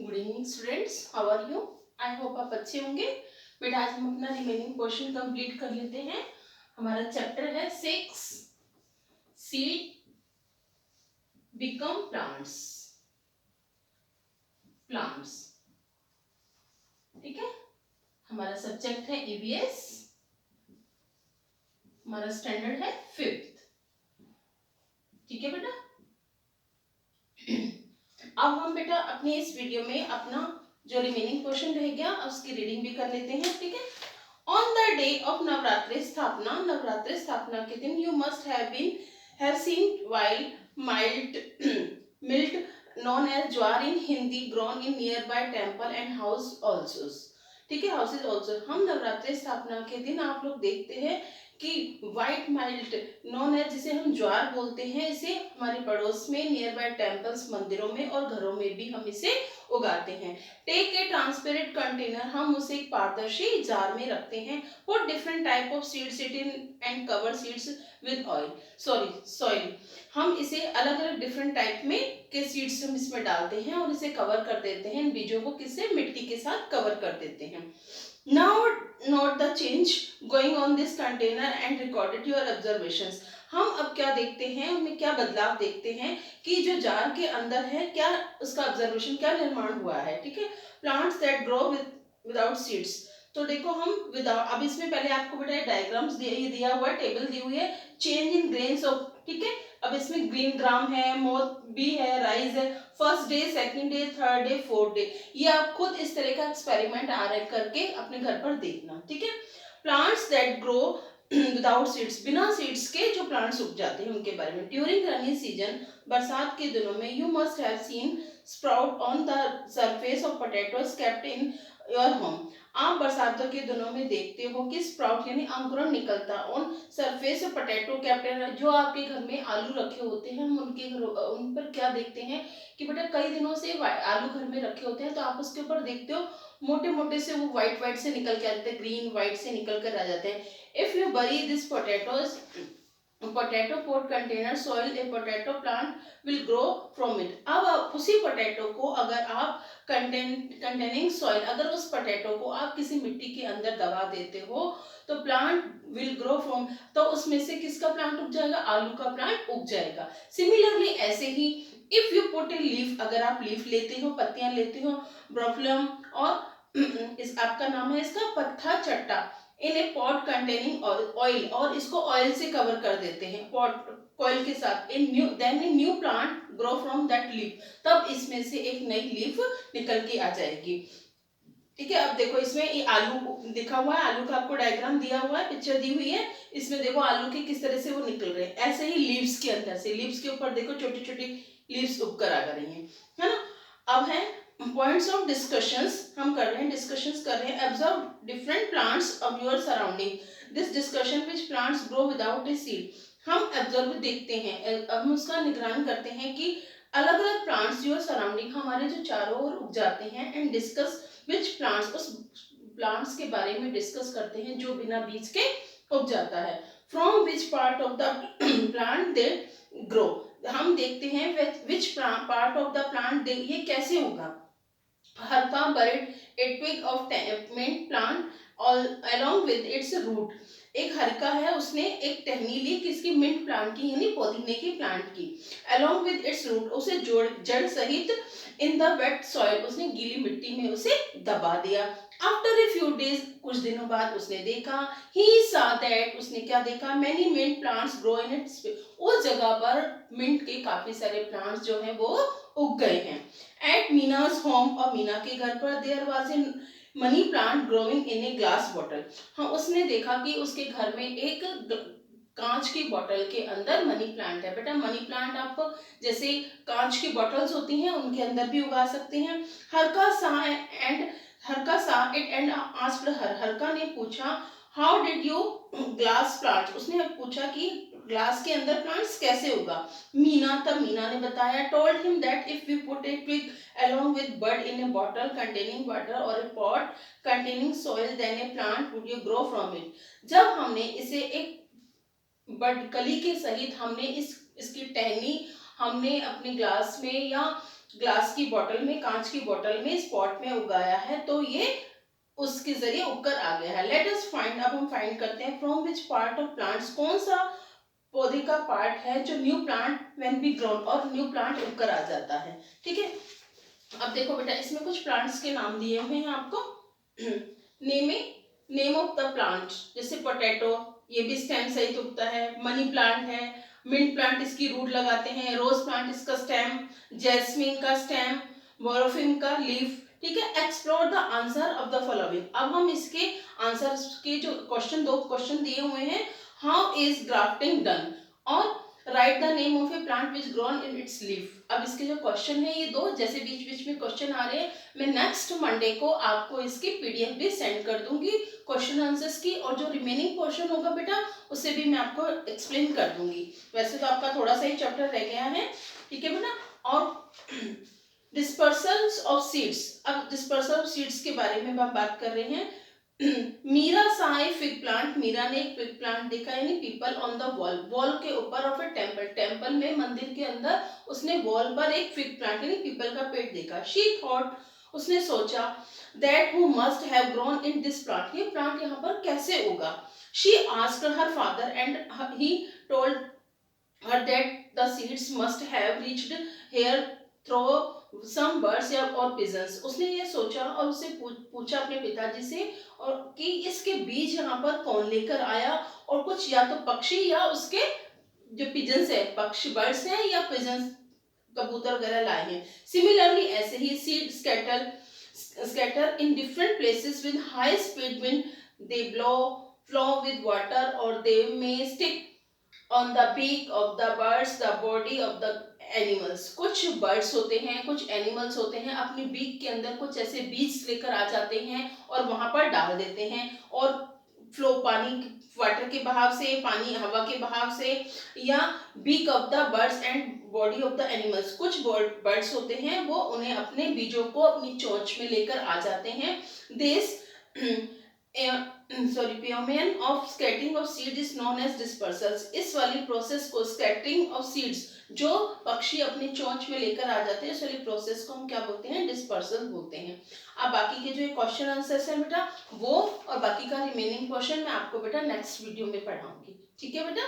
Good evening students, how are you? I hope आप अच्छे होंगे। बेटा आज हम अपना रिमेनिंग पोर्शन कंप्लीट कर लेते हैं। हमारा चैप्टर है 6 सीड बिकम प्लांट्स। प्लांट्स, ठीक है। हमारा सब्जेक्ट है ईवीएस, हमारा स्टैंडर्ड है 5th, ठीक है बेटा। अब हम बेटा अपने इस वीडियो में अपना जो रिमेनिंग पोर्शन रह गया उसकी रीडिंग भी कर लेते हैं, ठीक है। On the day of Navratri स्थापना, नवरात्रि स्थापना के दिन you must have seen wild mild millet known as jowar in Hindi grown in nearby temple and house also, ठीक है, हाउसेज ऑल्सो। हम नवरात्रि स्थापना के दिन आप लोग देखते हैं कि व्हाइट माइल्ट नॉन है जिसे हम ज्वार बोलते हैं, इसे हमारे पड़ोस में नियर बाय टेम्पल्स मंदिरों में और घरों में भी हम इसे उगाते हैं। टेक ए ट्रांसपेरेंट कंटेनर, हम उसे एक पारदर्शी जार में रखते हैं। For different type of seeds it in and cover seeds with oil soil, हम इसे अलग अलग डिफरेंट टाइप में के सीड्स हम इसमें डालते हैं और इसे कवर कर देते हैं। इन बीजों को किससे? मिट्टी के साथ कवर कर देते हैं। Now note the change going on this container and recorded your observations. हम अब क्या देखते हैं, उनमें क्या बदलाव देखते हैं कि जो जार के अंदर है क्या उसका ऑब्जर्वेशन, क्या निर्माण हुआ है, ठीक है। Plants that grow without seeds, तो देखो हम विदाउट, अब इसमें पहले आपको बेटा डायग्राम्स दिया हुआ है, टेबल दी हुई है, चेंज इन ग्रेन्स ऑफ, ठीक है। अब इसमें ग्रीन ग्राम है, मोथ बी है, राइस है, first day, second day, third day, fourth day. ये आप खुद इस तरह का एक्सपेरिमेंट करके अपने घर पर देखना, ठीक है। Plants that grow without seeds, बिना सीड्स के जो प्लांट्स उग जाते हैं उनके बारे में। ड्यूरिंग रनी सीजन, बरसात के दिनों में, you must have scene sprout on the surface of potatoes kept in your home. आप बरसातों के दिनों में देखते हो कि स्प्राउट यानी अंकुरण निकलता on surface of potato kept, जो आपके घर में आलू रखे होते हैं, हम उनके घर उन पर क्या देखते हैं कि बेटा कई दिनों से आलू घर में रखे होते हैं, तो आप उसके ऊपर देखते हो मोटे मोटे से वो व्हाइट से निकल के आ जाते हैं, ग्रीन व्हाइट से निकल कर आ जाते हैं। If you bury this potato pot container soil, a potato plant will grow from it. अब उसी पोटैटो को अगर आप कंटेनिंग सॉइल, अगर उस पोटैटो को आप किसी मिट्टी के अंदर दबा देते हो तो प्लांट विल ग्रो फ्रॉम, तो उसमें से किसका प्लांट उग जाएगा? आलू का प्लांट उग जाएगा। सिमिलरली ऐसे ही if you put a leaf, अगर आप लीफ लेते हो, पत्तियां लेते हो, ब्रोफिलम और इस आपका नाम है इसका पत्था चट्टा, इन ए पॉट कंटेनिंग ऑयल, और इसको ऑयल से कवर कर देते हैं पॉट कॉइल के साथ। In new then a new plant grow from that leaf, तब इसमें से एक नई लीफ निकल के आ जाएगी, ठीक है। अब देखो इसमें ये आलू दिखा हुआ है, आलू का आपको डायग्राम दिया हुआ है, पिक्चर दी हुई है, इसमें देखो आलू के किस तरह से वो निकल रहे हैं। ऐसे ही लीव्स के अंदर से, लीव्स के ऊपर देखो छोटी छोटी लीव्स उगकर आ रही हैं, है ना। अब है पॉइंट्स ऑफ डिस्कशंस, हम कर रहे हैं, डिस्कशंस कर रहे हैं। Observe different plants of your surrounding, this discussion which plants grow without a seed. हम ऑब्जर्व देखते हैं, हम उसका निगरान करते हैं कि अलग अलग प्लांट्स योर सराउंडिंग, हमारे जो चारों ओर उग जाते हैं, एंड डिस्कस व्हिच प्लांट्स, उस प्लांट्स के बारे में डिस्कस करते हैं जो बिना बीज के उग जाता है। From which part of the plant they grow, हम देखते हैं which part of the plant they, ये कैसे होगा। हरका buried a twig of mint plant along with its root, एक हरका है उसने एक टहनी ली किसकी? मिंट प्लांट की, यानी पुदीने की प्लांट की। along with its root, उसे जड़ सहित in the wet soil, उसने गीली मिट्टी में उसे दबा दिया। after a few days, कुछ दिनों बाद उसने देखा, he saw that, उसने क्या देखा? many mint plants grow in its, उस जगह पर मिंट के काफी सारे प्लांट्स जो हैं वो उग गए हैं। एट मीना's होम, और मीना के घर पर there was a money plant growing in a glass bottle, हाँ उसने देखा कि उसके घर में एक कांच की बोतल के अंदर मनी प्लांट है। बेटा मनी प्लांट आप जैसे कांच की बॉटल्स होती हैं उनके अंदर भी उगा सकते हैं। हरका सा इट एंड आस्क्ड हर, हरका ने पूछा how did you glass plant, उसने पूछा कि ग्लास के अंदर प्लांट्स कैसे उगा। मीना, तब मीना ने बताया, told him that if we put a twig along with bud in a bottle containing water or a pot containing soil, then a plant would grow from it। जब हमने इसे एक बड कली के सहित हमने इसकी टहनी हमने अपने ग्लास में या ग्लास की बोतल में, कांच की बोतल में, स्पॉट में उगाया है, तो ये उसके जरिए उगकर आ गया है। लेट अस फाइंड, अब हम फाइंड करते हैं from which part of plants, कौन सा पौधे का पार्ट है जो new plant when B grown, और न्यू प्लांट उगकर आ जाता है। ठीक है, अब देखो बेटा, इसमें कुछ प्लांट्स के नाम दिए हुए हैं आपको। नेम ऑफ द प्लांट, जैसे पोटैटो, ये भी स्टेम सहित उगता है। मनी प्लांट है, मिंट प्लांट इसकी रूट लगाते हैं, रोज प्लांट इसका स्टेम, जैस्मिन का स्टेम, बोरोफिम का लीफ। ठीक है, explore the answer of the following, अब हम इसके आंसर के जो क्वेश्चन, दो क्वेश्चन दिए हुए हैं, हाउ इज ग्राफ्टिंग डन, और right the name of A plant which grown in its leaf. अब इसके जो क्वेश्चन है ये दो, जैसे बीच बीच में क्वेश्चन आ रहे हैं, मैं नेक्स्ट मंडे को आपको इसकी पीडीएफ भी सेंड कर दूंगी क्वेश्चन आंसर्स की, और जो रिमेनिंग पोर्शन होगा बेटा उसे भी मैं आपको एक्सप्लेन कर दूंगी। वैसे तो आपका थोड़ा सा ही चैप्टर रह गया है, ठीक है बेटा। और डिस्पर्सल ऑफ सीड्स, अब डिस्पर्सल ऑफ सीड्स के बारे में हम बात कर रहे हैं। Meera saw a fig plant, Meera ने एक फिग प्लांट देखा, यानी people on the wall, wall के ऊपर ऑफ ए टेम्पल, टेम्पल में, मंदिर के अंदर उसने वॉल पर एक फिग प्लांट यानी पीपल का पेड़ देखा। शी थॉट, उसने सोचा, that who must have grown in this plant, ये प्लांट यहाँ पर कैसे उगा। She asked her father and he told her that the seeds must have reached here through some birds या और pigeons। उसने ये सोचा और उसे पूछा अपने पिताजी से, और कि इसके बीज यहाँ पर कौन लेकर आया, और कुछ या तो पक्षी या उसके जो पिजन्स है, पक्षी बर्ड्स हैं या पिजन्स कबूतर वगैरह लाए हैं। सिमिलरली ऐसे ही seed scatter in different places with high speed wind, they flow with water, or they may stick on the beak of the birds, the body of the animals। कुछ birds होते हैं, कुछ animals होते हैं, अपनी beak के अंदर कुछ ऐसे बीज लेकर आ जाते हैं और वहां पर डाल देते हैं, और फ्लो, पानी, वाटर के बहाव से, पानी हवा के बहाव से, या beak of the birds and body of the animals, कुछ बर्ड्स होते हैं वो उन्हें अपने बीजों को अपनी चोंच में लेकर आ जाते हैं। This phenomenon of scattering of seed is known as dispersals. इस वाली प्रोसेस को, स्कैटरिंग ऑफ सीड्स, जो पक्षी अपनी चोंच में लेकर आ जाते हैं, इस वाली प्रोसेस को हम क्या बोलते हैं, डिस्पर्सल बोलते हैं। अब बाकी के जो क्वेश्चन आंसर्स है बेटा, वो और बाकी का रिमेनिंग क्वेश्चन मैं आपको बेटा नेक्स्ट वीडियो में पढ़ाऊंगी। ठीक है बेटा।